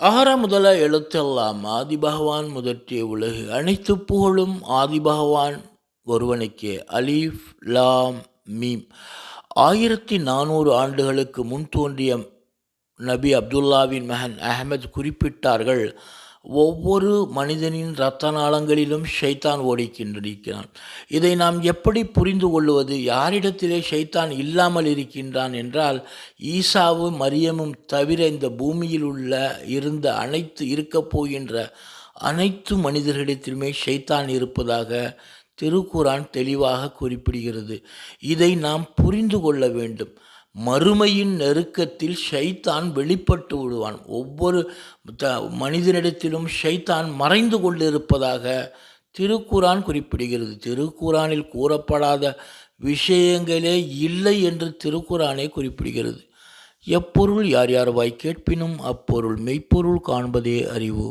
அகர முதல எழுத்தெல்லாம் ஆதிபகவான் முதற்றே உலகு அனைத்து புகழும் ஆதிபகவான் ஒருவனுக்கே. அலீஃப் லாம் மீம். 1400 ஆண்டுகளுக்கு முன் தோன்றிய நபி அப்துல்லாவின் மகன் அஹ்மத் குறிப்பிட்டார்கள், ஒவ்வொரு மனிதனின் இரத்த நாளங்களிலும் ஷைத்தான் ஓடிக்கொண்டிருக்கிறான். இதை நாம் எப்படி புரிந்து கொள்வது? யாரிடத்திலே ஷைத்தான் இல்லாமல் இருக்கின்றான் என்றால், ஈசாவும் மரியமும் தவிர இந்த பூமியில் இருந்த இருக்கப் போகின்ற அனைத்து மனிதர்களிடத்திலுமே ஷைத்தான் இருப்பதாக திருக்குரான் தெளிவாக குறிப்பிடுகிறது. இதை நாம் புரிந்து கொள்ள வேண்டும். மறுமையின் நெருக்கத்தில் ஷைத்தான் வெளிப்பட்டு விடுவான். ஒவ்வொரு மனிதனிடத்திலும் ஷைத்தான் மறைந்து கொண்டிருப்பதாக திருக்குரான் குறிப்பிடுகிறது. திருக்குரானில் கூறப்படாத விஷயங்களே இல்லை என்று திருக்குரானே குறிப்பிடுகிறது. எப்பொருள் யார் யார் வாய் கேட்பினும் அப்பொருள் மெய்ப்பொருள் காண்பதே அறிவு.